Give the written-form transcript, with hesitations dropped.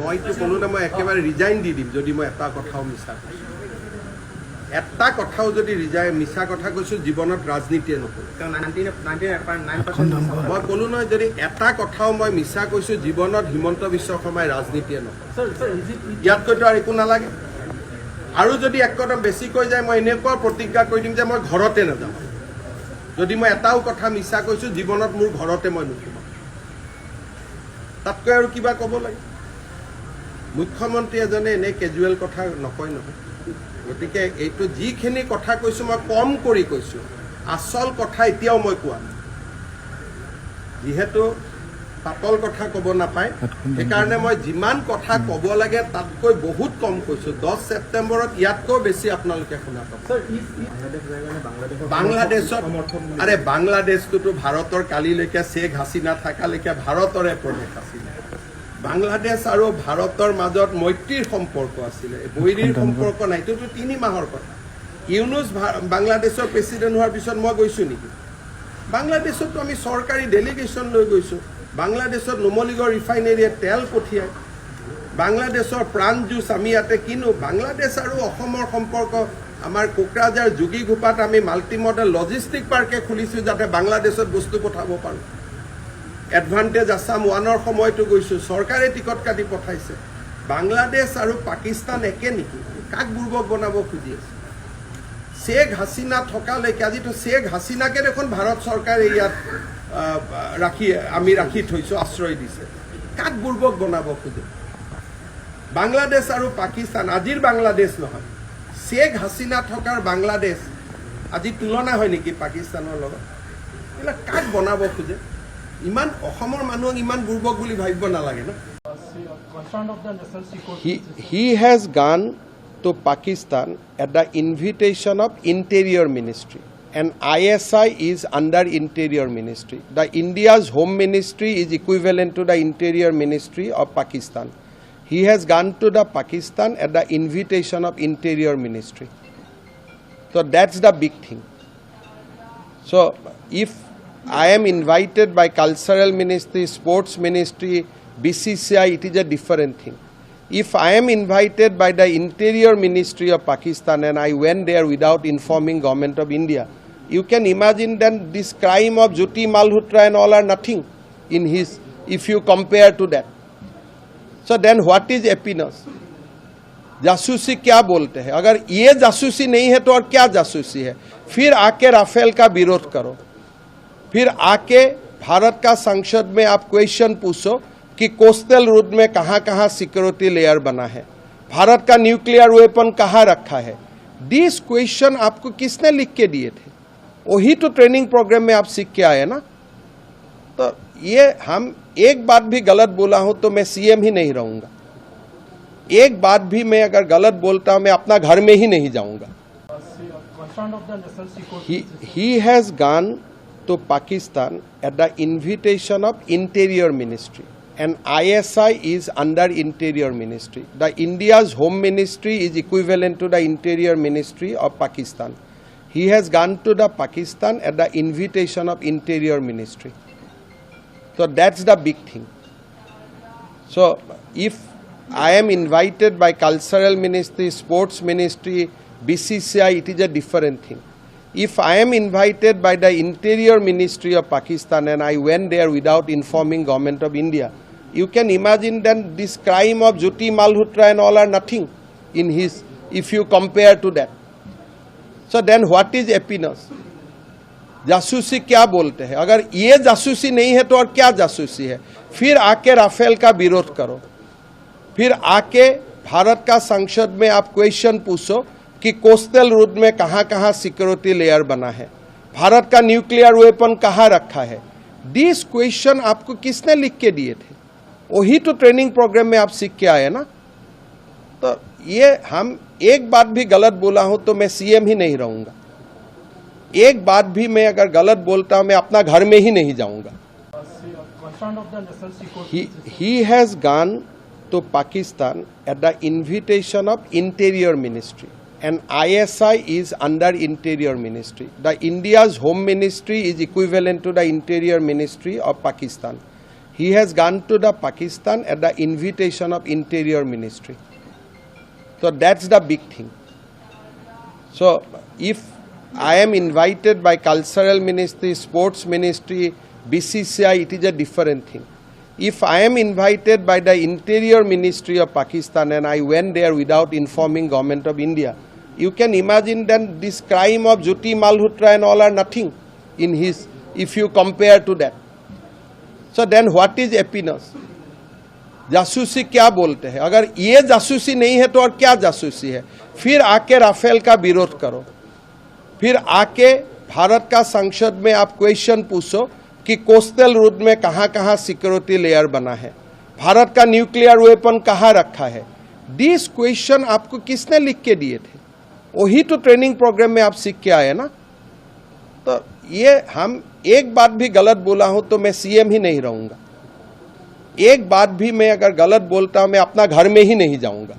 মইতো ক'লো না মই একেবাৰে ৰিজাইন দি দিম যদি মই এটা কথাও মিছা কৈছোঁ। এটা কথাও যদি মিছা কথা কৈছোঁ জীৱনত ৰাজনীতিয়ে নকৰোঁ। মই ক'লো নহয় যদি এটা কথাও মই মিছা কৈছোঁ জীৱনত হিমন্ত বিশ্ব শৰ্মাই ৰাজনীতিয়ে নকৰোঁ। ইয়াতকৈতো আৰু একো নালাগে। আৰু যদি এক কদম বেছি কৈ যায় মই এনেকুৱা প্ৰতিজ্ঞা কৰি দিম যে মই ঘৰতে নাযাওঁ। যদি মই এটাও কথা মিছা কৈছোঁ জীৱনত মোৰ ঘৰতে মই নোসোমাম। তাতকৈ আৰু কিবা ক'ব লাগে? মুখ্যমন্ত্ৰী এজনে এনে কেজুৱেল কথা নকয় নহয়। গতিকে এইটো যিখিনি কথা কৈছোঁ মই কম কৰি কৈছোঁ, আচল কথা এতিয়াও মই কোৱা নাই। যিহেতু পাতল কথা ক'ব নাপায় সেইকাৰণে মই যিমান কথা ক'ব লাগে তাতকৈ বহুত কম কৈছোঁ। 10 ছেপ্টেম্বৰত ইয়াতকৈ বেছি আপোনালোকে শুনা পাব। বাংলাদেশত আৰে বাংলাদেশটোতো ভাৰতৰ কালিলৈকে শ্বেখ হাছিনা থকালৈকে ভাৰতৰে প্ৰদেশ আছিলে। বাংলাদেশ আৰু ভাৰতৰ মাজত মৈত্ৰীৰ সম্পৰ্ক আছিলে, বৈৰীৰ সম্পৰ্ক নাই। এইটোতো 3 মাহৰ কথা। ইউনুছ বাংলাদেশৰ প্ৰেচিডেণ্ট হোৱাৰ পিছত মই গৈছোঁ নেকি? বাংলাদেশতো আমি চৰকাৰী ডেলিগেশ্যন লৈ গৈছোঁ। বাংলাদেশত নুমলীগড় ৰিফাইনেৰীয়ে তেল পঠিয়ায়। বাংলাদেশৰ প্ৰাণ জুচ আমি ইয়াতে কিনো। বাংলাদেশ আৰু অসমৰ সম্পৰ্ক আমাৰ কোকৰাঝাৰ যোগীঘোপাত আমি মাল্টি মডেল লজিষ্টিক পাৰ্কে খুলিছোঁ যাতে বাংলাদেশত বস্তু পঠাব পাৰোঁ। এডভান্টেজ আছাম 1ৰ সময়তো গৈছোঁ, চৰকাৰে টিকট কাটি পঠাইছে। বাংলাদেশ আৰু পাকিস্তান একে নেকি? কাক বুৰ্বক বনাব খুজি আছে? শ্বেখ হাছিনা থকালৈকে আজিতো শ্বেখ হাছিনাকে দেখোন ভাৰত চৰকাৰে ইয়াত আমি ৰাখি থৈছোঁ, আশ্ৰয় দিছে। কাক বুৰ্বক বনাব খোজে? বাংলাদেশ আৰু পাকিস্তান আজিৰ বাংলাদেশ নহয়, শ্বেখ হাছিনা থকাৰ বাংলাদেশ আজি তুলনা হয় নেকি পাকিস্তানৰ লগত? এইবিলাক কাক বনাব খোজে? ইমান অসমৰ মানুহক ইমান বুৰ্বক বুলি ভাবিব নালাগে না। He has gone to Pakistan at the invitation of Interior Ministry, and ISI is under Interior Ministry. The India's Home Ministry is equivalent to the Interior Ministry of Pakistan. He has gone to the Pakistan at the invitation of Interior Ministry. So that's the big thing. So if I am invited by Cultural Ministry, Sports Ministry, BCCI, it is a different thing. If I am invited by the Interior Ministry of Pakistan and I went there without informing Government of India, you can imagine then this crime of Jyoti Malhotra and all are nothing in his, if you compare to that. So then what is happiness? जासूसी क्या बोलते हैं? अगर ये जासूसी नहीं है तो और क्या जासूसी है? फिर आके राफेल का विरोध करो, फिर आके भारत का संसद में आप क्वेश्चन पूछो कि कोस्टल रूट में कहाँ सिक्योरिटी लेयर बना है, भारत का न्यूक्लियर वेपन कहाँ रखा है। दिस क्वेश्चन आपको किसने लिख के दिए थे? वही तो ट्रेनिंग प्रोग्राम में आप सीख के आए ना। तो ये हम एक बात भी गलत बोला हूं तो मैं सीएम ही नहीं रहूंगा। एक बात भी मैं अगर गलत बोलता हूं मैं अपना घर में ही नहीं जाऊंगा। He has gone to Pakistan at the invitation of Interior Ministry, and ISI is under Interior Ministry. The India's Home Ministry is equivalent to the Interior Ministry of Pakistan. He has gone to the Pakistan at the invitation of Interior Ministry. So that's the big thing. So if I am invited by Cultural Ministry, Sports Ministry, BCCI, it is a different thing. If I am invited by the Interior Ministry of Pakistan and I went there without informing Government of India, you can imagine then this crime of Jyoti Malhotra and all are nothing in his, if you compare to that. So then what is happiness? जासूसी क्या बोलते हैं? अगर ये जासूसी नहीं है तो और क्या जासूसी है? फिर आके राफेल का विरोध करो, फिर आके भारत का संसद में आप क्वेश्चन पूछो कि कोस्टल रूट में कहाँ सिक्योरिटी लेयर बना है, भारत का न्यूक्लियर वेपन कहाँ रखा है। दिस क्वेश्चन आपको किसने लिख के दिए थे? वही तो ट्रेनिंग प्रोग्राम में आप सीख के आए ना। तो ये हम एक बात भी गलत बोला हूं तो मैं सीएम ही नहीं रहूंगा। एक बात भी मैं अगर गलत बोलता हूं मैं अपना घर में ही नहीं जाऊंगा। He has gone to Pakistan at the invitation of Interior Ministry, and ISI is under Interior Ministry. The India's Home Ministry is equivalent to the Interior Ministry of Pakistan. he has gone to the Pakistan at the invitation of Interior Ministry. So that's the big thing. So if I am invited by Cultural Ministry, Sports Ministry, BCCI, it is a different thing. If I am invited by the Interior Ministry of Pakistan and I went there without informing Government of India, you can imagine then this crime of Jyoti Malhotra and all are nothing in his, if you compare to that. So then what is happiness? जासूसी क्या बोलते हैं? अगर ये जासूसी नहीं है तो और क्या जासूसी है? फिर आके राफेल का विरोध करो, फिर आके भारत का संसद में आप क्वेश्चन पूछो कि कोस्टल रोड में कहाँ सिक्योरिटी लेयर बना है, भारत का न्यूक्लियर वेपन कहाँ रखा है. दिस क्वेश्चन आपको किसने लिख के दिए थे? वही तो ट्रेनिंग प्रोग्राम में आप सीख के आए ना. तो ये हम एक बात भी गलत बोला हूं तो मैं सीएम ही नहीं रहूंगा. एक बात भी मैं अगर गलत बोलता हूं मैं अपना घर में ही नहीं जाऊंगा.